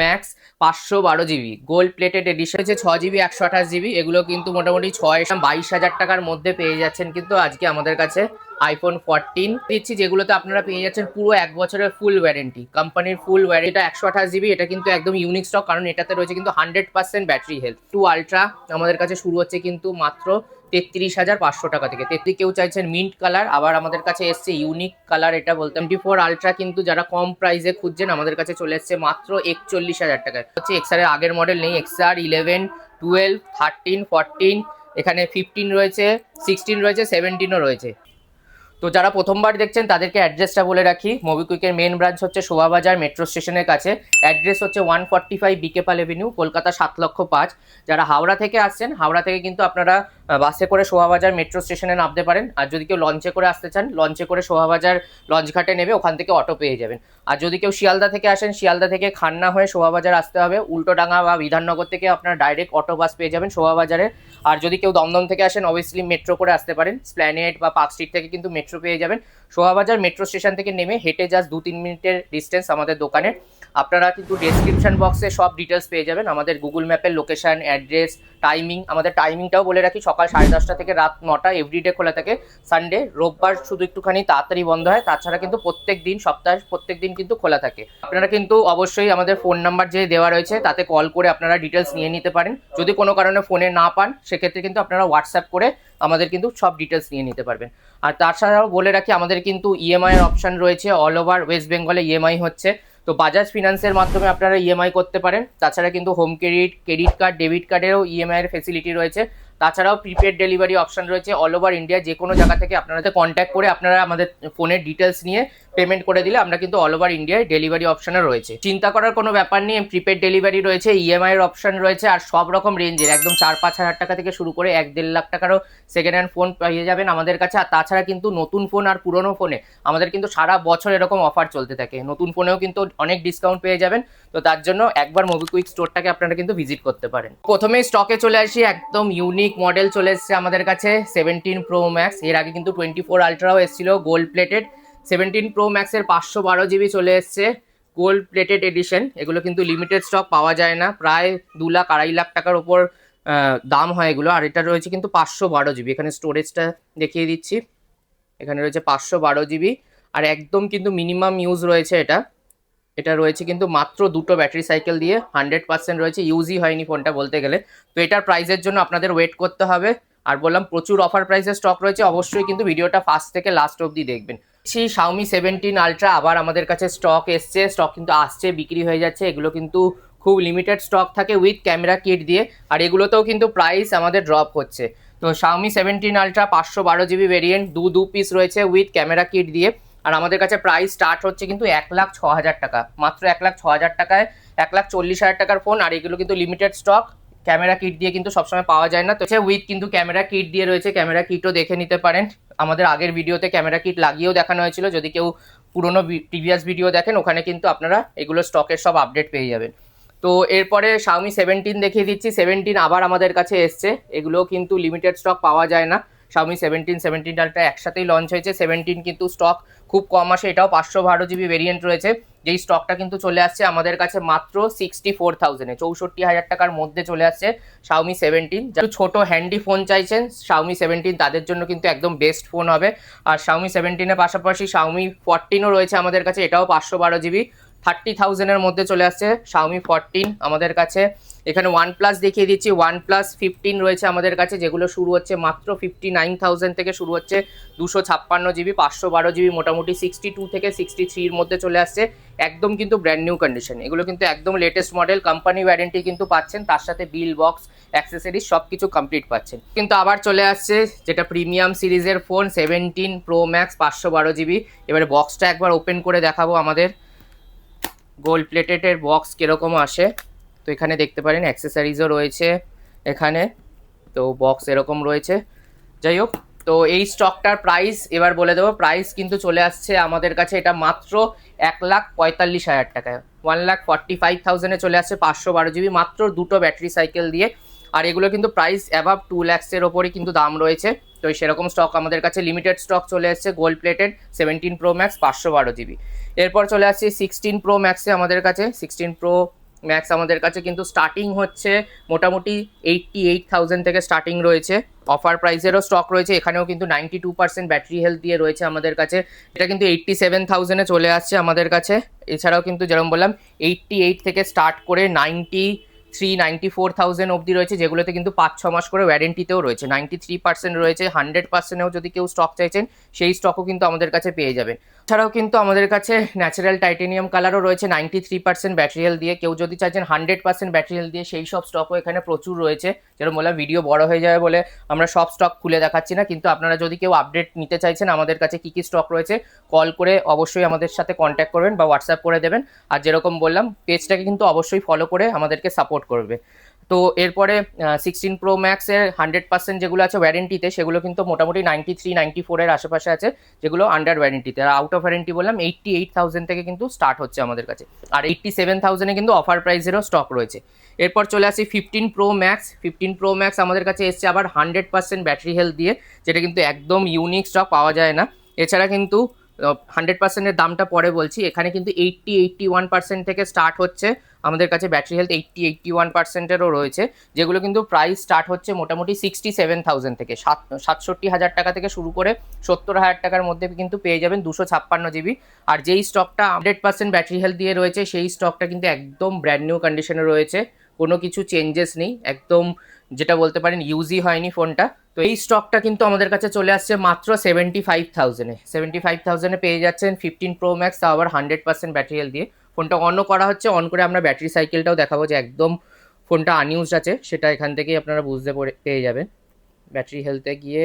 Max 512 GB gold plated edition হচ্ছে 6 GB 128 GB. এগুলো কিন্তু মোটামুটি 22,000 টাকার মধ্যে পেয়ে যাচ্ছেন কিন্তু আজকে আমাদের কাছে আইফোন 14 দিচ্ছি, যেগুলোতে আপনারা পেয়ে যাচ্ছেন পুরো 1 বছরের ফুল ওয়ারেন্টি, কোম্পানির ফুল ওয়ারেন্টি। এটা 128 জিবি, এটা কিন্তু একদম ইউনিক স্টক, কারণ এটাতে রয়েছে কিন্তু 100% ব্যাটারি হেলথ। 2 আলট্রা আমাদের কাছে শুরু হচ্ছে কিন্তু মাত্র 33,500 টাকা থেকে। কেউ চাইছেন মিন্ট কালার, আবার আমাদের কাছে এসছে ইউনিক কালার, এটা বলতাম 24 আলট্রা কিন্তু যারা কম প্রাইসে খুঁজছেন আমাদের কাছে চলে এসছে মাত্র 41,000 টাকায়। হচ্ছে এক্সআর এর আগের মডেল নেই, এক্সআর 11, 12, 13, 14, এখানে 15 রয়েছে, 16 রয়েছে, 17ও রয়েছে। তো যারা প্রথমবার দেখছেন তাদেরকে অ্যাড্রেসটা বলে রাখি। মোবিকুইকের মেন ব্রাঞ্চ হচ্ছে শোভাবাজার মেট্রো স্টেশনের কাছে। অ্যাড্রেস হচ্ছে 145 বিকে পাল এভিনিউ, কলকাতা 7,05,000। যারা হাওড়া থেকে আসছেন, হাওড়া থেকে কিন্তু আপনারা বাসে করে শোভাবাজার মেট্রো স্টেশনে নামতে পারেন। আর যদি কেউ লঞ্চে করে আসতে চান, লঞ্চে করে শোভাবাজার লঞ্চঘাটে নেবে, ওখান থেকে অটো পেয়ে যাবেন। আর যদি কেউ শিয়ালদা থেকে আসেন, শিয়ালদা থেকে খান্না হয়ে শোভাবাজার আসতে হবে। উল্টোডাঙ্গা বা বিধাননগর থেকে আপনারা ডাইরেক্ট অটো বাস পেয়ে যাবেন শোভাবাজারে। আর যদি কেউ দমদম থেকে আসেন, অবভিয়াসলি মেট্রো করে আসতে পারেন। স্প্ল্যানেড বা পার্ক স্ট্রিট থেকে কিন্তু মেট্রো পেয়ে যাবেন। শোভাবাজার মেট্রো স্টেশন থেকে নেমে হেঁটে জাস্ট 2-3 মিনিটের ডিস্টেন্স আমাদের দোকানে। আপনারা কিন্তু ডেসক্রিপশন বক্সে সব ডিটেলস পেয়ে যাবেন, আমাদের গুগল ম্যাপের লোকেশন, অ্যাড্রেস, টাইমিং। আমাদের টাইমিংটাও বলে রাখি, সকাল 10:30 থেকে রাত 9টা এভরিডে খোলা থাকে। সানডে রোববার শুধু একটুখানি তাড়াতাড়ি বন্ধ হয়, তাছাড়া কিন্তু প্রত্যেক দিন, সপ্তাহের প্রত্যেক দিন কিন্তু খোলা থাকে। আপনারা কিন্তু অবশ্যই আমাদের ফোন নাম্বার যে দেওয়া রয়েছে তাতে কল করে আপনারা ডিটেলস নিয়ে নিতে পারেন। যদি কোনো কারণে ফোনে না পান, সেক্ষেত্রে কিন্তু আপনারা হোয়াটসঅ্যাপ করে আমাদের কিন্তু সব ডিটেলস নিয়ে নিতে পারবেন। আর তাছাড়াও বলে রাখি, আমাদের কিন্তু ইএমআই এর অপশন রয়েছে, অল ওভার ওয়েস্ট বেঙ্গলে ইএমআই হচ্ছে। তো বাজাজ ফিনান্সের মাধ্যমে আপনারা ইএমআই করতে পারেন। তাছাড়া কিন্তু হোম ক্রেডিট কার্ড, ডেবিট কার্ডেরও ইএমআই এর ফেসিলিটি রয়েছে। তাছাড়াও প্রিপেড ডেলিভারি অপশন রয়েছে অল ওভার ইন্ডিয়া, যে কোনো জায়গা থেকে আপনাদের কন্ট্যাক্ট করে আপনারা আমাদের ফোনের ডিটেলস নিয়ে পেমেন্ট করে দিলে আমরা কিন্তু অল ওভার ইন্ডিয়ায় ডেলিভারি অপশনও রয়েছে। চিন্তা করার কোনো ব্যাপার নেই, প্রিপেড ডেলিভারি রয়েছে, ইএমআই এর অপশন রয়েছে। আর সব রকম রেঞ্জের একদম 4-5 হাজার টাকা থেকে শুরু করে 1-1.5 লাখ টাকারও সেকেন্ড হ্যান্ড ফোন পেয়ে যাবেন আমাদের কাছে। আর তাছাড়া কিন্তু নতুন ফোন আর পুরোনো ফোনে আমাদের কিন্তু সারা বছর এরকম অফার চলতে থাকে। নতুন ফোনেও কিন্তু অনেক ডিসকাউন্ট পেয়ে যাবেন। তো তার জন্য একবার মোবিকুইক স্টোরটাকে আপনারা কিন্তু ভিজিট করতে পারেন। প্রথমেই স্টকে চলে আসি, একদম ইউনিক মডেল চলে এসছে আমাদের কাছে 17 প্রো ম্যাক্স। এর আগে কিন্তু 24 আলট্রাও এসেছিল গোল্ড প্লেটেড। 17 প্রো ম্যাক্সের 512 জিবি চলে এসছে গোল্ড প্লেটেড এডিশন। এগুলো কিন্তু লিমিটেড স্টক, পাওয়া যায় না, প্রায় 2 লাখ 2.5 লাখ টাকার ওপর দাম হয় এগুলো। আর এটা রয়েছে কিন্তু 512 জিবি। এখানে স্টোরেজটা দেখিয়ে দিচ্ছি, এখানে রয়েছে 512 জিবি। আর একদম কিন্তু মিনিমাম ইউজ রয়েছে এটা রয়েছে কিন্তু মাত্র 2টো ব্যাটারি সাইকেল দিয়ে, 100% রয়েছে, ইউজই হয়নি ফোনটা বলতে গেলে। তো এটার প্রাইসের জন্য আপনাদের ওয়েট করতে হবে। আর বললাম প্রচুর অফার প্রাইসের স্টক রয়েছে, অবশ্যই কিন্তু ভিডিওটা ফার্স্ট থেকে লাস্ট অবধি দেখবেন। Xiaomi 17 আলট্রা আবার আমাদের কাছে স্টক এসছে, স্টক কিন্তু আসছে, বিক্রি হয়ে যাচ্ছে। এগুলো কিন্তু খুব লিমিটেড স্টক থাকে উইথ ক্যামেরা কিট দিয়ে, আর এগুলোতেও কিন্তু প্রাইস আমাদের ড্রপ হচ্ছে। তো Xiaomi 17 আলট্রা 512 জিবি ভেরিয়েন্ট, দু পিস রয়েছে উইথ ক্যামেরা কিট দিয়ে। আর আমাদের কাছে প্রাইস স্টার্ট হচ্ছে কিন্তু 1,06,000 টাকা, মাত্র 1,06,000 টাকায় 1,40,000 টাকার ফোন। আর এগুলো কিন্তু লিমিটেড স্টক, ক্যামেরা কিট দিয়ে কিন্তু সবসময় পাওয়া যায় না। তো উইথ কিন্তু ক্যামেরা কিট দিয়ে রয়েছে, ক্যামেরা কিটও দেখে নিতে পারেন। আমাদের আগের ভিডিওতে ক্যামেরা কিট লাগিয়েও দেখানো হয়েছিল, যদি কেউ পুরোনো প্রিভিয়াস ভিডিও দেখেন ওখানে কিন্তু আপনারা এগুলো স্টকের সব আপডেট পেয়ে যাবেন। তো এরপরে Xiaomi 17 দেখিয়ে দিচ্ছি। 17 আবার আমাদের কাছে এসছে, এগুলো কিন্তু লিমিটেড স্টক, পাওয়া যায় না। Xiaomi 17 আলট্রা একসাথেই লঞ্চ হয়েছে। 17 কিন্তু স্টক খুব কম আসে, এটাও 512 জিবি ভেরিয়েন্ট রয়েছে। যেই স্টকটা কিন্তু চলে আসছে আমাদের কাছে মাত্র 64,000-এ, 64,000 টাকার মধ্যে চলে আসছে Xiaomi 17। যারা ছোট হ্যান্ডি ফোন চাইছেন, Xiaomi 17 তাদের জন্য কিন্তু একদম বেস্ট ফোন হবে। আর Xiaomi 17-এর পাশাপাশি Xiaomi 14ও রয়েছে আমাদের কাছে, এটাও 512 জিবি, 30,000-এর মধ্যে চলে আসছে Xiaomi 14 আমাদের কাছে। এখানে OnePlus দেখিয়ে দিচ্ছি, OnePlus 15 রয়েছে আমাদের কাছে, যেগুলো শুরু হচ্ছে মাত্র 59,000 থেকে শুরু হচ্ছে। 256 জিবি, 512 জিবি, মোটামুটি 62 থেকে 63-র মধ্যে চলে আসছে। একদম কিন্তু ব্র্যান্ড নিউ কন্ডিশন, এগুলো কিন্তু একদম লেটেস্ট মডেল, কোম্পানি ওয়ারেন্টি কিন্তু পাচ্ছেন, তার সাথে বিল বক্স, অ্যাক্সেসরিজ সব কিছু কমপ্লিট পাচ্ছেন। কিন্তু আবার চলে আসছে যেটা প্রিমিয়াম সিরিজের ফোন 17 প্রো ম্যাক্স 512 জিবি। এবারে বক্সটা একবার ওপেন করে দেখাবো আমাদের। গোল্ড প্লেটেডের বক্স কীরকম আসে তো এখানে দেখতে পারেন, অ্যাক্সেসরিজও রয়েছে এখানে। তো বক্স এরকম রয়েছে। যাই হোক, তো এই স্টকটার প্রাইস এবার বলে দেবো। প্রাইস কিন্তু চলে আসছে আমাদের কাছে এটা মাত্র 1,45,000 টাকায়, 1,45,000-এ চলে আসছে 512 জিবি, মাত্র 2টো ব্যাটারি সাইকেল দিয়ে। আর এগুলো কিন্তু প্রাইস অ্যাভাব 2 lakhs-এর ওপরই কিন্তু দাম রয়েছে। তো সেরকম স্টক আমাদের কাছে লিমিটেড স্টক চলে এসছে gold plated 17 pro max 512 GB. এরপর চলে আসছে 16 প্রো ম্যাক্সে আমাদের কাছে। 16 প্রো ম্যাক্স আমাদের কাছে কিন্তু স্টার্টিং হচ্ছে মোটামুটি 88,000 থেকে স্টার্টিং রয়েছে। অফার প্রাইসেরও স্টক রয়েছে, এখানেও কিন্তু 92% ব্যাটারি হেলথ দিয়ে রয়েছে আমাদের কাছে। এটা কিন্তু 87,000-এ চলে আসছে আমাদের কাছে। এছাড়াও কিন্তু যেরকম বললাম 88 থেকে স্টার্ট করে 94,000 অবধি রয়েছে, যেগুলোতে কিন্তু 5-6 মাস করে ওয়ারেন্টিতেও রয়েছে। 93% রয়েছে, 100%-এও যদি কেউ স্টক চাইছেন সেই স্টকও কিন্তু আমাদের কাছে পেয়ে যাবেন। এছাড়াও কিন্তু আমাদের কাছে ন্যাচারাল টাইটেনিয়াম কালারও রয়েছে 93% ব্যাটারি হেলথ দিয়ে। কেউ যদি চাইছেন 100% ব্যাটারি হেলথ দিয়ে সেই সব স্টকও এখানে প্রচুর রয়েছে। যেরকম বললাম ভিডিও বড় হয়ে যাবে বলে আমরা সব স্টক খুলে দেখাচ্ছি না, কিন্তু আপনারা যদি কেউ আপডেট নিতে চাইছেন আমাদের কাছে কী কী স্টক রয়েছে, কল করে অবশ্যই আমাদের সাথে কন্ট্যাক্ট করবেন বা হোয়াটসঅ্যাপ করে দেবেন। আর যেরকম বললাম পেজটাকে কিন্তু অবশ্যই ফলো করে আমাদেরকে সাপোর্ট করবে। তো এরপরে 16 প্রো ম্যাক্সের 100% যেগুলো আছে ওয়ারেন্টিতে, সেগুলো কিন্তু মোটামুটি 93-94-এর আশেপাশে আছে, যেগুলো আন্ডার ওয়ারেন্টিতে। আর আউট অফ ওয়ারেন্টি বললাম 88,000 থেকে কিন্তু স্টার্ট হচ্ছে আমাদের কাছে। আর 87,000-এ কিন্তু অফার প্রাইসেরও স্টক রয়েছে। এরপর চলে আসি 15 প্রো ম্যাক্স। 15 প্রো ম্যাক্স আমাদের কাছে এসছে আবার 100% ব্যাটারি হেলথ দিয়ে, যেটা কিন্তু একদম ইউনিক স্টক, পাওয়া যায় না। এছাড়া কিন্তু 100%-এর দামটা পরে বলছি। এখানে কিন্তু 81% থেকে স্টার্ট হচ্ছে আমাদের কাছে ব্যাটারি হেলথ। 81%-এরও রয়েছে, যেগুলো কিন্তু প্রাইস স্টার্ট হচ্ছে মোটামুটি 67,000 থেকে, 67,000 টাকা থেকে শুরু করে 70,000 টাকার মধ্যে কিন্তু পেয়ে যাবেন 256 জিবি। আর যেই স্টকটা 100% ব্যাটারি হেলথ দিয়ে রয়েছে সেই স্টকটা কিন্তু একদম ব্র্যান্ড নিউ কন্ডিশনে রয়েছে, কোনো কিছু চেঞ্জেস নেই, একদম যেটা বলতে পারেন ইউজই হয়নি ফোনটা। তো এই স্টকটা কিন্তু আমাদের কাছে চলে আসছে মাত্র 75,000-এ। 75,000-এ পেয়ে যাচ্ছেন 15 প্রো ম্যাক্স, তাও আবার 100% ব্যাটারি হেলথ দিয়ে। ফোনটা অনও করা হচ্ছে, অন করে আমরা ব্যাটারি সাইকেলটাও দেখাবো যে একদম ফোনটা আনইউজড আছে, সেটা এখান থেকেই আপনারা বুঝতে পেয়ে যাবেন। ব্যাটারি হেলথে গিয়ে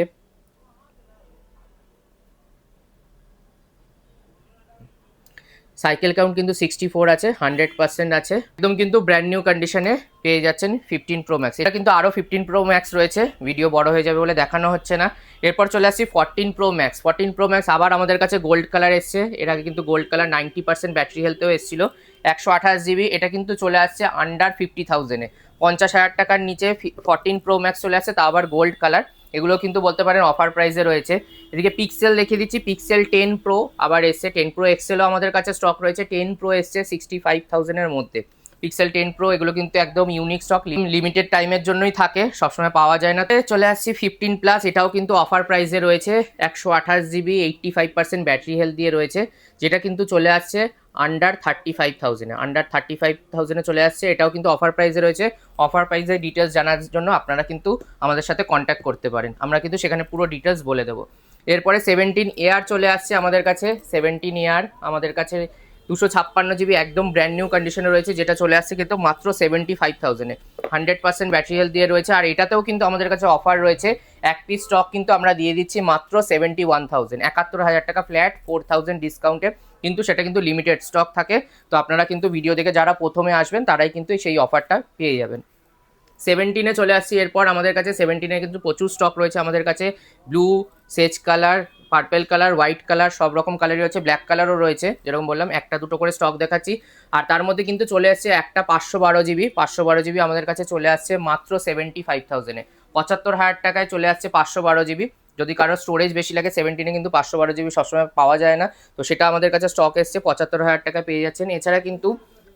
সাইকেল কাউন্ট কিন্তু 64 আছে, 100% আছে, একদম কিন্তু ব্র্যান্ড নিউ কন্ডিশনে পেয়ে যাচ্ছেন 15 প্রো ম্যাক্স। এটা কিন্তু আরও 15 প্রো ম্যাক্স রয়েছে, ভিডিও বড় হয়ে যাবে বলে দেখানো হচ্ছে না। এরপর চলে আসছি 14 প্রো ম্যাক্স। 14 প্রো ম্যাক্স আবার আমাদের কাছে গোল্ড কালার এসছে। এর আগে কিন্তু গোল্ড কালার 90% ব্যাটারি হেলথেও এসেছিল, 128 জিবি। এটা কিন্তু চলে আসছে আন্ডার 50,000-এ, 50,000 টাকার নিচে 14 প্রো ম্যাক্স চলে আসছে, তা আবার গোল্ড কালার। এগুলো কিন্তু বলতে পারেন অফার প্রাইসে রয়েছে। এদিকে পিক্সেল দেখিয়ে দিচ্ছি, পিক্সেল 10 প্রো আবার এসছে, 10 প্রো এক্সেলও আমাদের কাছে স্টক রয়েছে। 10 প্রো এসছে 65,000-এর মধ্যে, পিক্সেল 10 প্রো। এগুলো কিন্তু একদম ইউনিক স্টক, লিমিটেড টাইমের জন্যই থাকে, সবসময় পাওয়া যায় না। চলে আসছি 15 প্লাস, এটাও কিন্তু অফার প্রাইসে রয়েছে, 128 জিবি, 85% ব্যাটারি হেলথ দিয়ে রয়েছে, যেটা কিন্তু চলে আসছে আন্ডার 35,000-এ। আন্ডার 35,000-এ চলে আসছে, এটাও কিন্তু অফার প্রাইসে রয়েছে। অফার প্রাইসের ডিটেলস জানার জন্য আপনারা কিন্তু আমাদের সাথে কন্ট্যাক্ট করতে পারেন, আমরা কিন্তু সেখানে পুরো ডিটেলস বলে দেবো। এরপরে 17 এয়ার চলে আসছে আমাদের কাছে। 17 এয়ার আমাদের কাছে 256 জিবি, একদম ব্র্যান্ড নিউ কন্ডিশনে রয়েছে, যেটা চলে আসছে কিন্তু মাত্র 75,000-এ, 100% ব্যাটারি হেলথ দিয়ে রয়েছে। আর এটাতেও কিন্তু আমাদের কাছে অফার রয়েছে, এক পিস স্টক কিন্তু আমরা দিয়ে দিচ্ছি মাত্র 71,000, 71,000 টাকা ফ্ল্যাট, 4,000 ডিসকাউন্টে, কিন্তু সেটা কিন্তু লিমিটেড স্টক থাকে। তো আপনারা কিন্তু ভিডিও দেখে যারা প্রথমে আসবেন তারাই কিন্তু সেই অফারটা পেয়ে যাবেন। 17-এ চলে আসছি। এরপর আমাদের কাছে 17-এ কিন্তু প্রচুর স্টক রয়েছে আমাদের কাছে, blue, sage colour, purple colour, white colour, সব রকম কালারই রয়েছে, ব্ল্যাক কালারও রয়েছে। যেরকম বললাম একটা দুটো করে স্টক দেখাচ্ছি। আর তার মধ্যে কিন্তু চলে আসছে একটা 512 জিবি, 512 জিবি আমাদের কাছে চলে আসছে মাত্র 75,000-এ, 75,000 টাকায় চলে আসছে 512 জিবি। যদি কারো স্টোরেজ বেশি লাগে 17-এ কিন্তু 512 জিবি সবসময় পাওয়া যায় না, তো সেটা আমাদের কাছে স্টক এসছে, 75,000 টাকা পেয়ে যাচ্ছেন। এছাড়া কিন্তু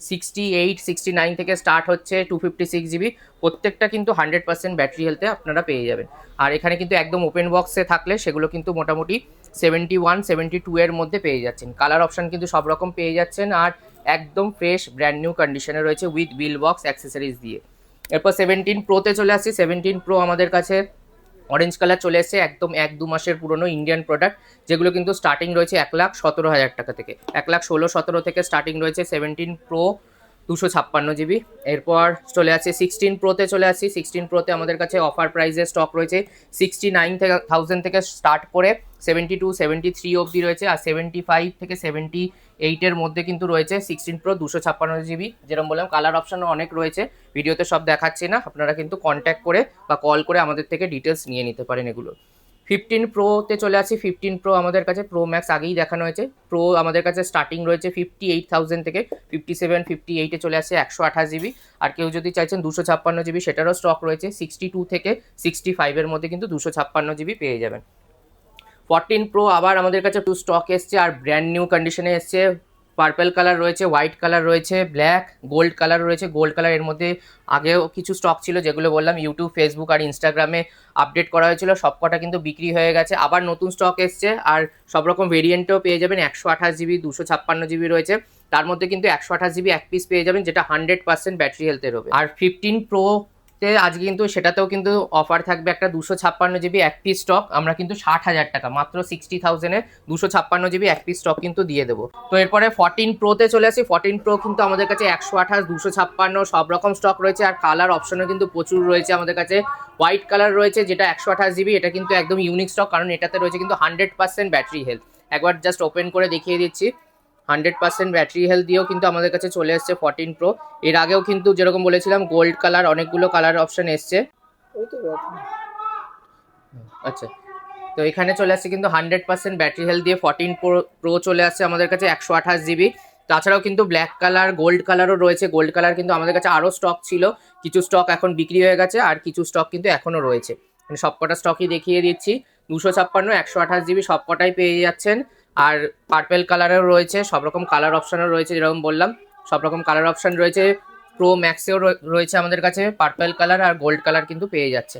68, 69 থেকে স্টার্ট হচ্ছে 256 জিবি, প্রত্যেকটা কিন্তু 100% ব্যাটারি হেলথে আপনারা পেয়ে যাবেন। আর এখানে কিন্তু একদম ওপেন বক্সে থাকলে সেগুলো কিন্তু মোটামুটি 71, 72-এর মধ্যে পেয়ে যাচ্ছেন। কালার অপশান কিন্তু সব রকম পেয়ে যাচ্ছেন, আর একদম ফ্রেশ ব্র্যান্ড নিউ কন্ডিশনে রয়েছে উইথ বিল বক্স অ্যাক্সেসরিজ দিয়ে। এরপর 17 প্রোতে চলে আসছি। 17 প্রো আমাদের কাছে অরেঞ্জ কালার চলে এসছে, একদম 1-2 মাসের পুরনো ইন্ডিয়ান প্রোডাক্ট, যেগুলো কিন্তু স্টার্টিং রয়েছে 1,17,000 টাকা থেকে, 1,16,17 থেকে স্টার্টিং রয়েছে 17 প্রো 256 জিবি। এরপর চলে আসছে 16 প্রোতে চলে আসছি। 16 প্রোতে আমাদের কাছে অফার প্রাইসে স্টক রয়েছে, 69,000 থেকে স্টার্ট করে 72, 73 অবধি রয়েছে, আর 75 থেকে 78-এর মধ্যে কিন্তু রয়েছে 16 প্রো 256 জিবি। যেরকম বললাম কালার অপশানও অনেক রয়েছে, ভিডিওতে সব দেখাচ্ছি না, আপনারা কিন্তু কন্ট্যাক্ট করে বা কল করে আমাদের থেকে ডিটেলস নিয়ে নিতে পারেন এগুলো। 15 প্রোতে চলে আসি। 15 প্রো আমাদের কাছে, প্রো ম্যাক্স আগেই দেখানো হয়েছে, প্রো আমাদের কাছে স্টার্টিং রয়েছে 58,000 থেকে, 57, 58-এ চলে আসছে 128 জিবি। আর কেউ যদি চাইছেন 256 জিবি সেটারও স্টক রয়েছে, 62 থেকে 65-এর মধ্যে কিন্তু 256 জিবি পেয়ে যাবেন। 14 প্রো আবার আমাদের কাছে টু স্টক এসছে, আর ব্র্যান্ড নিউ কন্ডিশনে এসছে, পার্পল কালার রয়েছে, হোয়াইট কালার রয়েছে, ব্ল্যাক, গোল্ড কালার রয়েছে। গোল্ড কালার এর মধ্যে আগেও কিছু স্টক ছিল যেগুলো বললাম ইউটিউব, ফেসবুক আর ইনস্টাগ্রামে আপডেট করা হয়েছিল, সবকটা কিন্তু বিক্রি হয়ে গেছে। আবার নতুন স্টক এসছে আর সব রকম ভেরিয়েন্টও পেয়ে যাবেন। 128 জিবি, 256 জিবি রয়েছে, তার মধ্যে কিন্তু 128 জিবি এক পিস পেয়ে যাবেন, যেটা 100% ব্যাটারি হেলথের হবে। আর 15 Pro আজকে কিন্তু সেটাতেও কিন্তু অফার থাকবে, একটা 256 জিবি এক পিস স্টক আমরা কিন্তু 60,000 টাকা, মাত্র 60,000-এ 256 জিবি এক পিস স্টক কিন্তু দিয়ে দেবো। তো এরপরে 14 Pro-তে চলে আসি। 14 Pro কিন্তু আমাদের কাছে 128, 256 সব রকম স্টক রয়েছে, আর কালার অপশনও কিন্তু প্রচুর রয়েছে আমাদের কাছে। হোয়াইট কালার রয়েছে যেটা 128 জিবি, এটা কিন্তু একদম ইউনিক স্টক, কারণ এটাতে রয়েছে কিন্তু 100% ব্যাটারি হেলথ। একবার জাস্ট ওপেন করে দেখিয়ে দিচ্ছি। 100% ব্যাটারি হেলথ দিয়েও কিন্তু আমাদের কাছে চলে এসছে 14 Pro। এর আগেও কিন্তু যেরকম বলেছিলাম গোল্ড কালার অনেকগুলো কালার অপশন এসছে। আচ্ছা, তো এখানে চলে আসছে কিন্তু 100% ব্যাটারি হেলথ দিয়ে 14 Pro চলে আসছে আমাদের কাছে 128 জিবি। তাছাড়াও কিন্তু ব্ল্যাক কালার, গোল্ড কালারও রয়েছে। গোল্ড কালার কিন্তু আমাদের কাছে আরও স্টক ছিল, কিছু স্টক এখন বিক্রি হয়ে গেছে আর কিছু স্টক কিন্তু এখনও রয়েছে। সবকটা স্টকই দেখিয়ে দিচ্ছি। 256, 128 জিবি সবকটাই পেয়ে যাচ্ছেন। আর পার্পেল কালারেও রয়েছে, সব রকম কালার অপশানও রয়েছে, যেরকম বললাম সব রকম কালার অপশান রয়েছে। প্রো ম্যাক্সেও রয়েছে আমাদের কাছে পার্পেল কালার আর গোল্ড কালার কিন্তু পেয়ে যাচ্ছে।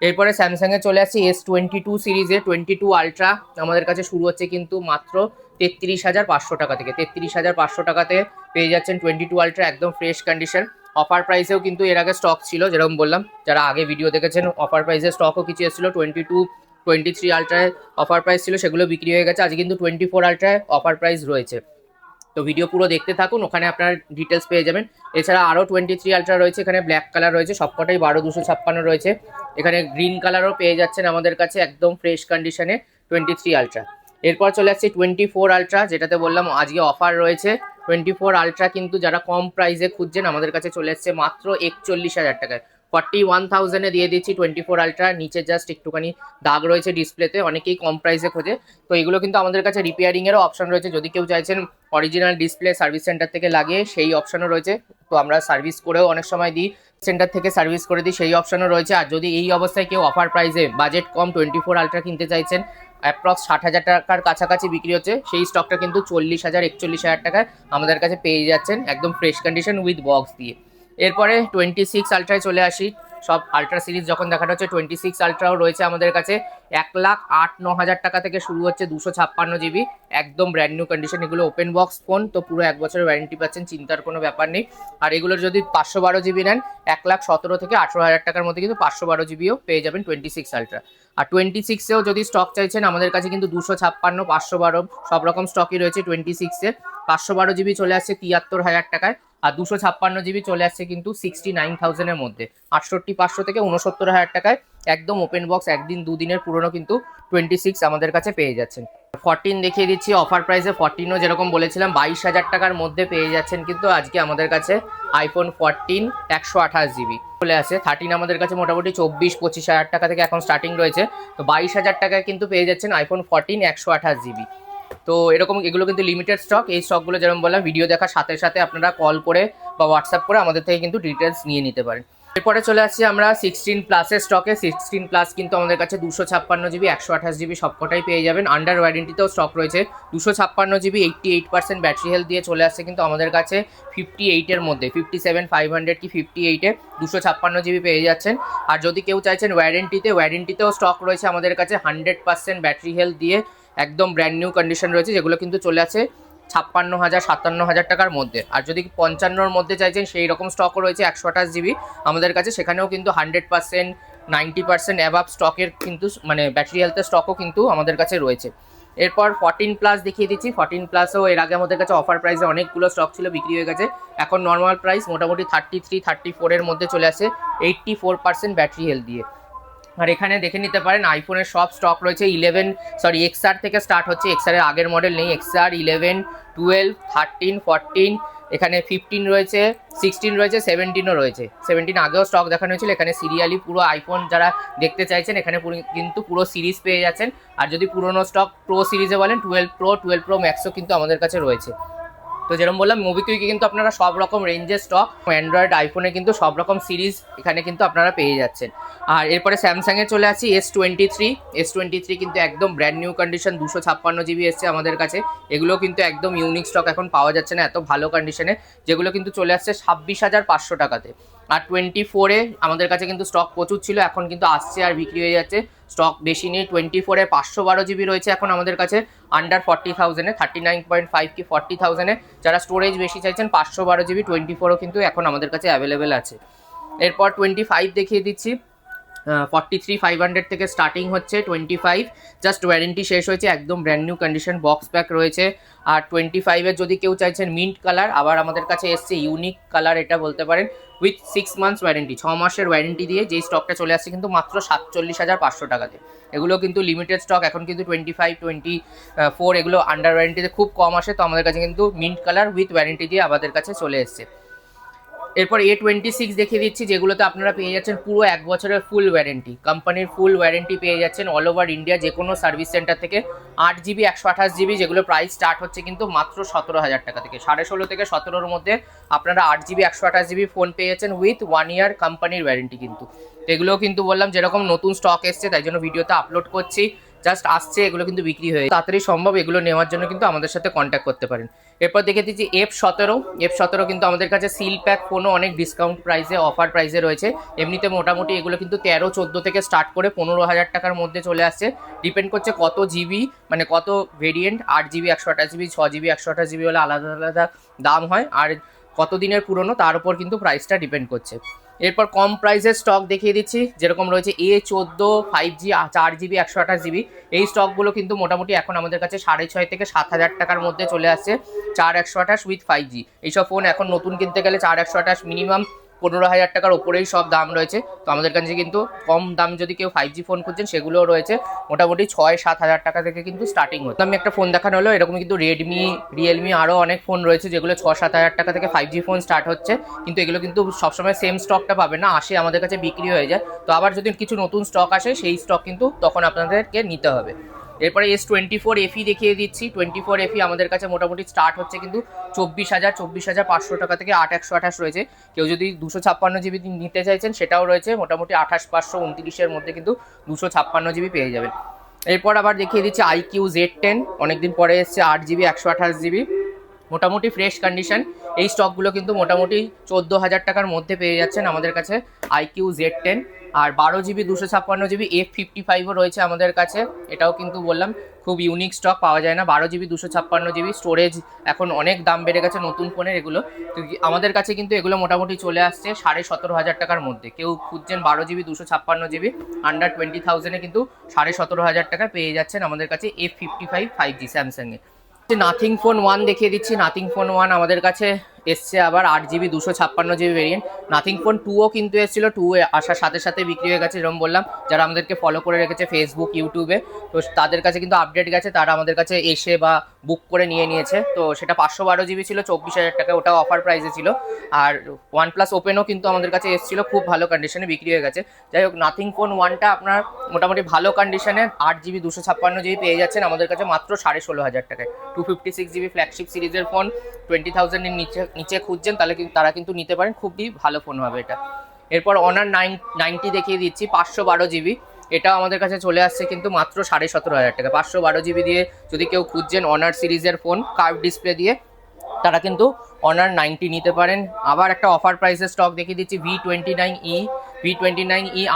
এরপরে স্যামসাংয়ে চলে আসছি S22 সিরিজে। 22 আলট্রা আমাদের কাছে শুরু হচ্ছে কিন্তু মাত্র 33,500 টাকা থেকে। 33,500 টাকাতে পেয়ে যাচ্ছেন 22 আলট্রা, একদম ফ্রেশ কন্ডিশন। অফার প্রাইসেও কিন্তু এর আগে স্টক ছিল, যেরকম বললাম যারা আগে ভিডিও দেখেছেন অফার প্রাইসে স্টকও কিছু এসেছিলো। 22, 23 আলট্রায় অফার প্রাইস ছিল, সেগুলো বিক্রি হয়ে গেছে। আজ কিন্তু 24 আলট্রায় অফার প্রাইস রয়েছে, তো ভিডিও পুরো দেখতে থাকুন, ওখানে আপনার ডিটেলস পেয়ে যাবেন। এছাড়া আরও 23 আলট্রা রয়েছে, এখানে ব্ল্যাক কালার রয়েছে, সবকটাই 12,256 রয়েছে। এখানে গ্রিন কালারও পেয়ে যাচ্ছেন আমাদের কাছে একদম ফ্রেশ কন্ডিশনে 23 আলট্রা। এরপর চলে আসছে 24 আলট্রা, যেটাতে বললাম আজকে অফার রয়েছে। 24 আলট্রা কিন্তু যারা কম প্রাইসে খুঁজছেন আমাদের কাছে চলে এসছে মাত্র 41,000 টাকায়। 41,000-এ দিয়ে দিচ্ছি 24 আলট্রা। নিচে জাস্ট একটুখানি দাগ রয়েছে ডিসপ্লেতে, অনেকেই কম প্রাইসে খোঁজে, তো এগুলো কিন্তু আমাদের কাছে রিপেয়ারিংয়েরও অপশন রয়েছে। যদি কেউ চাইছেন অরিজিনাল ডিসপ্লে সার্ভিস সেন্টার থেকে লাগিয়ে, সেই অপশনও রয়েছে। তো আমরা সার্ভিস করেও অনেক সময় দিই, সেন্টার থেকে সার্ভিস করে দিই, সেই অপশনও রয়েছে। আর যদি এই অবস্থায় কেউ অফার প্রাইসে বাজেট কম 24 আলট্রা কিনতে চাইছেন, অ্যাপ্রক্স 60,000 টাকার কাছাকাছি বিক্রি হচ্ছে, সেই স্টকটা কিন্তু 40,000, 41,000 টাকায় আমাদের কাছে পেয়ে যাচ্ছেন একদম ফ্রেশ কন্ডিশন উইথ বক্স দিয়ে। এরপরে 26 আলট্রায় চলে আসি। সব আলট্রা সিরিজ যখন দেখানো হচ্ছে, 26 আলট্রাও রয়েছে আমাদের কাছে। 1,08,9,000 টাকা থেকে শুরু হচ্ছে 256 জিবি, একদম ব্র্যান্ড নিউ কন্ডিশন। এগুলো ওপেন বক্স ফোন, তো পুরো 1 বছরের ওয়ারেন্টি পাচ্ছেন, চিন্তার কোনো ব্যাপার নেই। আর এগুলোর যদি 512 জিবি নেন, 1,17,000 থেকে 18,000 টাকার মধ্যে কিন্তু 512 জিবিও পেয়ে যাবেন 26 আলট্রা। আর 26-এও যদি স্টক চাইছেন আমাদের কাছে কিন্তু 256, 512 সব রকম স্টকই রয়েছে 26-এ। 512 জিবি চলে আসছে 73,000 টাকায়, আর 256 জিবি চলে আসছে কিন্তু 69,000-এর মধ্যে, 68,500 থেকে 69,000 টাকায় একদম ওপেন বক্স, একদিন দুদিনের পুরনো কিন্তু 26 আমাদের কাছে পেয়ে যাচ্ছেন। 14 দেখিয়ে দিচ্ছি অফার প্রাইসে। 14ও যেরকম বলেছিলাম 22,000 টাকার মধ্যে পেয়ে যাচ্ছেন কিন্তু আজকে আমাদের কাছে আইফোন 14 128 জিবি চলে আসে। 13 আমাদের কাছে মোটামুটি 24-25,000 টাকা থেকে এখন স্টার্টিং রয়েছে, তো 22,000 টাকায় কিন্তু পেয়ে যাচ্ছেন আইফোন 14 128 জিবি। তো এরকম এগুলো কিন্তু লিমিটেড স্টক। এই স্টকগুলো যেরকম বললাম ভিডিও দেখার সাথে সাথে আপনারা কল করে বা হোয়াটসঅ্যাপ করে আমাদের থেকে কিন্তু ডিটেলস নিয়ে নিতে পারেন। এরপরে চলে আসছি আমরা 16 প্লাসের স্টকে। 16 প্লাস কিন্তু আমাদের কাছে 256 জিবি, 128 জিবি সবকটাই পেয়ে যাবেন। আন্ডার ওয়ারেন্টিতেও স্টক রয়েছে। 256 জিবি 88% ব্যাটারি হেলথ দিয়ে চলে আসছে কিন্তু আমাদের কাছে 58-এর মধ্যে, 57,500 কি 58-এ 256 জিবি পেয়ে যাচ্ছেন। আর যদি কেউ চাইছেন ওয়ারেন্টিতেও স্টক রয়েছে আমাদের কাছে 100% ব্যাটারি হেলথ দিয়ে, একদম ব্র্যান্ড নিউ কন্ডিশন রয়েছে, যেগুলো কিন্তু চলে আসে 56,000, 57,000 টাকার মধ্যে। আর যদি 55-র মধ্যে চাইছেন সেই রকম স্টকও রয়েছে 128 জিবি আমাদের কাছে, সেখানেও কিন্তু 100%, 90% অ্যাবাভ স্টকের কিন্তু মানে ব্যাটারি হেলথের স্টকও কিন্তু আমাদের কাছে রয়েছে। এরপর 14 প্লাস দেখিয়ে দিচ্ছি। 14 প্লাসও এর আগে আমাদের কাছে অফার প্রাইসে অনেকগুলো স্টক ছিল, বিক্রি হয়ে গেছে। এখন নর্মাল প্রাইস মোটামুটি 33-34-এর মধ্যে চলে আসে 84% ব্যাটারি হেলথ দিয়ে। আর এখানে দেখে নিতে পারেন আইফোনের সব স্টক রয়েছে। XR থেকে স্টার্ট হচ্ছে, XR এর আগের মডেল নেই। XR 11, 12, 13, 14, এখানে 15 রয়েছে, 16 রয়েছে, 17ও রয়েছে। 17 আগেও স্টক দেখানো হয়েছিল। এখানে সিরিয়ালি পুরো আইফোন যারা দেখতে চাইছেন এখানে কিন্তু পুরো সিরিজ পেয়ে যাচ্ছেন। আর যদি পুরোনো স্টক প্রো সিরিজে বলেন 12 Pro, 12 Pro ম্যাক্সও কিন্তু আমাদের কাছে রয়েছে। তো যেরকম বললাম মোবিকুইকে কিন্তু আপনারা সব রকম রেঞ্জের স্টক অ্যান্ড্রয়েড আইফোনে কিন্তু সব রকম সিরিজ এখানে কিন্তু আপনারা পেয়ে যাচ্ছেন। আর এরপরে স্যামসাংয়ে চলে আসি S23 কিন্তু একদম ব্র্যান্ড নিউ কন্ডিশন 256 জিবি এসছে আমাদের কাছে। এগুলো কিন্তু একদম ইউনিক স্টক, এখন পাওয়া যাচ্ছে না এত ভালো কন্ডিশনে, যেগুলো কিন্তু চলে আসছে 26,500 টাকাতে। আর 24-এ আমাদের কাছে কিন্তু স্টক প্রচুর ছিল, এখন কিন্তু আসছে আর বিক্রি হয়ে যাচ্ছে, স্টক বেশি নেই। 24-এ 512 জিবি রয়েছে এখন আমাদের কাছে আন্ডার 40,000-এ, 39.5 কি 40,000-এ। যারা স্টোরেজ বেশি চাইছেন 512 জিবি 24ও কিন্তু এখন আমাদের কাছে অ্যাভেলেবেল আছে। এরপর 25 দেখিয়ে দিচ্ছি। 43,500 থেকে স্টার্টিং হচ্ছে 25, জাস্ট ওয়ারেন্টি শেষ হয়েছে, একদম brand new condition, box pack রয়েছে। আর 25-এর যদি কেউ চাইছেন মিন্ট কালার, আবার আমাদের কাছে এসছে ইউনিক কালার, এটা বলতে পারেন উইথ 6 মান্থস ওয়ারেন্টি, 6 মাসের ওয়ারেন্টি দিয়ে যেই স্টকটা চলে আসছে কিন্তু মাত্র 47,500 টাকাতে। এগুলো কিন্তু লিমিটেড স্টক, এখন কিন্তু 25, 24 এগুলো আন্ডার ওয়ারেন্টিতে খুব কম আসে, তো আমাদের কাছে কিন্তু মিন্ট কালার উইথ ওয়ারেন্টি দিয়ে আমাদের কাছে চলে এসছে। এরপর A26 দেখিয়ে দিচ্ছি, যেগুলোতে আপনারা পেয়ে যাচ্ছেন পুরো 1 বছরের ফুল ওয়ারেন্টি, কোম্পানির ফুল ওয়ারেন্টি পেয়ে যাচ্ছেন অল ওভার ইন্ডিয়া যে কোনো সার্ভিস সেন্টার থেকে। 8 জিবি 128 জিবি, যেগুলো প্রাইস স্টার্ট হচ্ছে কিন্তু মাত্র 17,000 টাকা থেকে, 16.5 থেকে 17-র মধ্যে আপনারা 8 জিবি 128 জিবি ফোন পেয়ে যাচ্ছেন উইথ 1 ইয়ার কোম্পানির ওয়ারেন্টি কিন্তু। এগুলোও কিন্তু বললাম যেরকম নতুন স্টক এসছে তাই জন্য ভিডিওতে আপলোড করছি, জাস্ট আসছে, এগুলো কিন্তু বিক্রি হয়ে তাড়াতাড়ি সম্ভব, এগুলো নেওয়ার জন্য কিন্তু আমাদের সাথে কন্ট্যাক্ট করতে পারেন। এরপর দেখে দিচ্ছি F17 কিন্তু আমাদের কাছে সিল প্যাক ফোনও অনেক ডিসকাউন্ট প্রাইসে, অফার প্রাইসে রয়েছে। এমনিতে মোটামুটি এগুলো কিন্তু 13-14 থেকে স্টার্ট করে 15,000 টাকার মধ্যে চলে আসছে, ডিপেন্ড করছে কত জিবি, মানে কত variant. 8 GB 128 GB, 6 GB 128 GB হলে আলাদা আলাদা দাম হয়, আর কত দিনের পুরনো তার উপর কিন্তু প্রাইসটা ডিপেন্ড করছে। এরপর কম প্রাইসের স্টক দেখিয়ে দিচ্ছি, যেরকম রয়েছে A14 5G 4 জিবি 128 জিবি, এই স্টকগুলো কিন্তু মোটামুটি এখন আমাদের কাছে 6,500 থেকে 7,000 টাকার মধ্যে চলে আসছে। 4 128 উইথ 5G এইসব ফোন এখন নতুন কিনতে গেলে 4 128 মিনিমাম 15,000 টাকার ওপরেই সব দাম রয়েছে। তো আমাদের কাছে কিন্তু কম দাম যদি কেউ 5G ফোন খুঁজছেন সেগুলোও রয়েছে, মোটামুটি 6-7 হাজার টাকা থেকে কিন্তু স্টার্টিং হচ্ছে। আমি একটা ফোন দেখানো হলো, এরকম কিন্তু রেডমি, রিয়েলমি আরও অনেক ফোন রয়েছে যেগুলো 6-7 হাজার টাকা থেকে 5G ফোন স্টার্ট হচ্ছে, কিন্তু এগুলো কিন্তু সবসময় সেম স্টকটা পাবে না, আসে আমাদের কাছে বিক্রি হয়ে যায়। তো আবার যদি কিছু নতুন স্টক আসে সেই স্টক কিন্তু তখন আপনাদেরকে নিতে হবে। এরপরে S24 FE দেখিয়ে দিচ্ছি। 24 FE আমাদের কাছে মোটামুটি স্টার্ট হচ্ছে কিন্তু 24,500 টাকা থেকে 8 128 রয়েছে। কেউ যদি 256 জিবি নিতে চাইছেন সেটাও রয়েছে, মোটামুটি 28,529-এর মধ্যে কিন্তু 256 জিবি পেয়ে যাবেন। এরপর আবার দেখিয়ে দিচ্ছি IQ Z10, অনেকদিন পরে এসছে, 8 জিবি 128 জিবি, মোটামুটি ফ্রেশ কন্ডিশন। এই স্টকগুলো কিন্তু মোটামুটি 14,000 টাকার মধ্যে পেয়ে যাচ্ছেন আমাদের কাছে IQ Z10। আর 12 জিবি 256 জিবি F55ও রয়েছে আমাদের কাছে, এটাও কিন্তু বললাম খুব ইউনিক স্টক, পাওয়া যায় না। 12 জিবি 256 জিবি স্টোরেজ, এখন অনেক দাম বেড়ে গেছে নতুন ফোনের এগুলো, তো আমাদের কাছে কিন্তু এগুলো মোটামুটি চলে আসছে 17,500 টাকার মধ্যে। কেউ খুঁজছেন 12 জিবি 256 জিবি আন্ডার 20,000-এ কিন্তু 17,500 টাকা পেয়ে যাচ্ছেন আমাদের কাছে F55 5G স্যামসাংয়ে। নাথিং ফোন 1 দেখিয়ে দিচ্ছি। নাথিং ফোন 1 আমাদের কাছে এসছে আবার 8 GB 256 GB variant. Nothing phone 2ও কিন্তু এসেছিলো, 2 আসার সাথে সাথে বিক্রি হয়ে গেছে, যেরকম বললাম যারা আমাদেরকে ফলো করে রেখেছে ফেসবুক ইউটিউবে, তো তাদের কাছে কিন্তু আপডেট গেছে, তারা আমাদের কাছে এসে বা বুক করে নিয়েছে। তো সেটা 512 জিবি ছিল 24,000 টাকা, ওটাও অফার প্রাইসে ছিল। আর OnePlus ওপেনও কিন্তু আমাদের কাছে এসেছিলো, খুব ভালো কন্ডিশনে বিক্রি হয়ে গেছে। যাই হোক, নাথিং ফোন 1টা আপনার মোটামুটি ভালো কন্ডিশনে 8 জিবি 256 জিবি পেয়ে যাচ্ছেন আমাদের কাছে মাত্র 16,500 টাকায়। 256 জিবি ফ্ল্যাগশিপ সিরিজের ফোন 20,000-এর নিচে খুঁজছেন তাহলে কিন্তু তারা কিন্তু নিতে পারেন, খুবই ভালো ফোন হবে এটা। এরপর অনার 90 দেখিয়ে দিচ্ছি। 512 জিবি, এটাও আমাদের কাছে চলে আসছে কিন্তু মাত্র 17,500 টাকা। 512 জিবি দিয়ে যদি কেউ খুঁজছেন অনার সিরিজের ফোন কার্ভ ডিসপ্লে দিয়ে, তারা কিন্তু অনার 90 নিতে পারেন। আবার একটা অফার প্রাইসের স্টক দেখিয়ে দিচ্ছি। V29e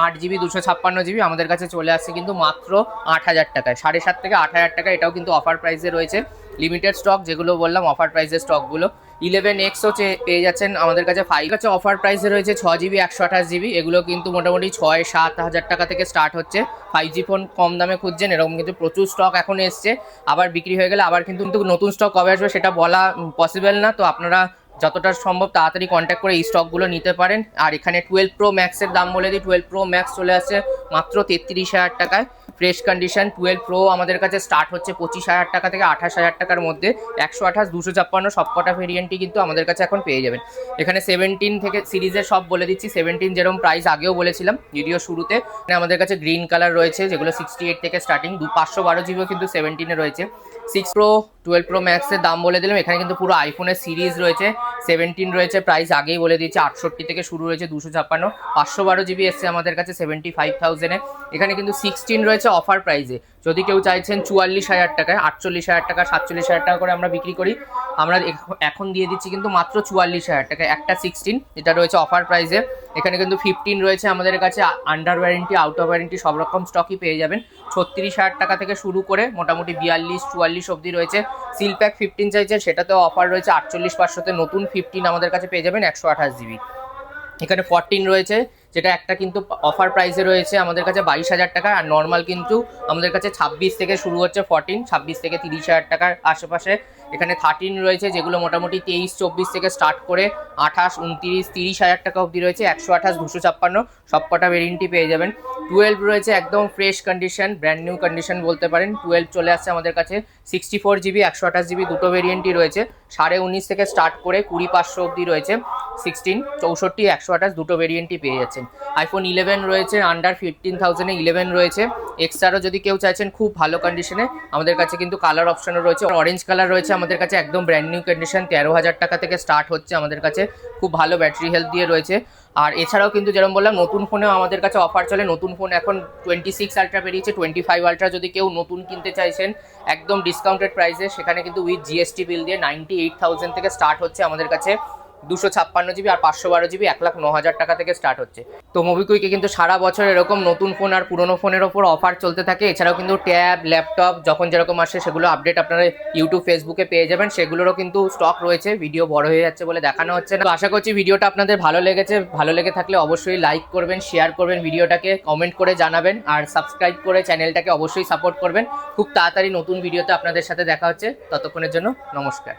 8 জিবি 256 জিবি আমাদের কাছে চলে আসছে কিন্তু মাত্র 8,000 টাকায়, 7,500 থেকে 8,000 টাকা, এটাও কিন্তু অফার প্রাইসে রয়েছে। লিমিটেড স্টক যেগুলো বললাম অফার প্রাইসের স্টকগুলো। 11Xও পেয়ে যাচ্ছেন আমাদের কাছে। 5 কাছে অফার প্রাইসে রয়েছে 6 জিবি 128 জিবি, এগুলো কিন্তু মোটামুটি 6-7 হাজার টাকা থেকে স্টার্ট হচ্ছে। 5G ফোন কম দামে খুঁজছেন, এরকম কিন্তু প্রচুর স্টক এখন এসছে, আবার বিক্রি হয়ে গেলে আবার কিন্তু নতুন স্টক কবে আসবে সেটা বলা পসিবল না। তো আপনারা যতটা সম্ভব তাড়াতাড়ি কন্ট্যাক্ট করে এই স্টকগুলো নিতে পারেন। আর এখানে 12 Pro Maxের দাম বলে দিই। 12 Pro Max চলে আসছে মাত্র 33,000 টাকায়, ফ্রেশ কন্ডিশন। 12 Pro আমাদের কাছে স্টার্ট হচ্ছে 25,000 টাকা থেকে 28,000 টাকার মধ্যে। 128, 256 সবকটা ভেরিয়েন্টই কিন্তু আমাদের কাছে এখন পেয়ে যাবেন। এখানে 17 থেকে সিরিজের সব বলে দিচ্ছি। 17 যেরকম প্রাইস আগেও বলেছিলাম ভিডিও শুরুতে, আমাদের কাছে গ্রিন কালার রয়েছে যেগুলো 68 থেকে স্টার্টিং। 512 জিবিও কিন্তু 17-এ রয়েছে। 6 Pro 12 Pro ম্যাক্সের দাম বলে দিলাম। এখানে কিন্তু পুরো আইফোনের সিরিজ রয়েছে, 17 রয়েছে, প্রাইস আগেই বলে দিয়েছে 68 থেকে শুরু রয়েছে 256, 512 GB এসছে আমাদের কাছে 75,000-এ। এখানে কিন্তু 16 রয়েছে অফার প্রাইসে, যদি কেউ চাইছেন 44,000 টাকায়, 48,000 টাকা, 47,000 টাকা করে আমরা বিক্রি করি, আমরা এখন দিয়ে দিচ্ছি কিন্তু মাত্র 44,000 টাকায় একটা 16, এটা রয়েছে অফার প্রাইসে। এখানে কিন্তু 15 রয়েছে আমাদের কাছে, under warranty, out of warranty সব রকম স্টকই পেয়ে যাবেন। 36,000 টাকা থেকে শুরু করে মোটামুটি 42-44 অবধি রয়েছে। সিল প্যাক 15 চাইছেন, সেটাতেও অফার রয়েছে 48,500-তে। নতুন 15 আমাদের কাছে পেয়ে যাবেন 128 GB। এখানে 14 রয়েছে, যেটা একটা কিন্তু অফার প্রাইসে রয়েছে আমাদের কাছে 22,000 টাকা, আর নর্মাল কিন্তু আমাদের কাছে 26 থেকে শুরু হচ্ছে 14, 26 থেকে 30,000 টাকার আশেপাশে। এখানে 13 রয়েছে, যেগুলো মোটামুটি 23-24 থেকে স্টার্ট করে 28, 29, 30,000 টাকা অবধি রয়েছে। 128, 256 সব কটা ভেরিয়েন্টই পেয়ে যাবেন। 12 রয়েছে, একদম fresh condition, brand new condition বলতে পারেন। 12 চলে আসছে আমাদের কাছে, 64 GB, 128 GB দুটো ভেরিয়েন্টই রয়েছে। 19.5 থেকে স্টার্ট করে 20,500 অবধি রয়েছে। 16, 64, 128 দুটো ভেরিয়েন্টই পেয়ে যাচ্ছেন। আইফোন 11 রয়েছে, আন্ডার 15,000-এ 11 রয়েছে। এক্সট্রারও যদি কেউ চাইছেন খুব ভালো কন্ডিশনে, আমাদের কাছে কিন্তু কালার অপশনও রয়েছে। অরেঞ্জ কালার রয়েছে আমাদের কাছে, একদম ব্র্যান্ড নিউ কন্ডিশন, 13,000 টাকা থেকে স্টার্ট হচ্ছে আমাদের কাছে, খুব ভালো ব্যাটারি হেলথ দিয়ে রয়েছে। আর এছাড়াও কিন্তু যেরকম বললাম, নতুন ফোনেও আমাদের কাছে অফার চলে। নতুন ফোন এখন 26 আলট্রা বেরিয়েছে, 25 আলট্রা যদি কেউ নতুন কিনতে চাইছেন একদম ডিসকাউন্টেড প্রাইসে, সেখানে কিন্তু উইথ জিএসটি বিল দিয়ে 98,000 থেকে স্টার্ট হচ্ছে আমাদের কাছে। 256 GB আর 512 GB 1,09,000 টাকা থেকে স্টার্ট হচ্ছে। তো মোবিকুইকে কিন্তু সারা বছর এরকম নতুন ফোন আর পুরোনো ফোনের ওপর অফার চলতে থাকে। এছাড়াও কিন্তু ট্যাব, ল্যাপটপ যখন যেরকম আসে সেগুলো আপডেট আপনারা ইউটিউব, ফেসবুকে পেয়ে যাবেন। সেগুলোরও কিন্তু স্টক রয়েছে, ভিডিও বড় হয়ে যাচ্ছে বলে দেখানো হচ্ছে না। তো আশা করছি ভিডিওটা আপনাদের ভালো লেগেছে। ভালো লেগে থাকলে অবশ্যই লাইক করবেন, শেয়ার করবেন ভিডিওটাকে, কমেন্ট করে জানাবেন, আর সাবস্ক্রাইব করে চ্যানেলটাকে অবশ্যই সাপোর্ট করবেন। খুব তাড়াতাড়ি নতুন ভিডিওতে আপনাদের সাথে দেখা হচ্ছে, ততক্ষণের জন্য নমস্কার।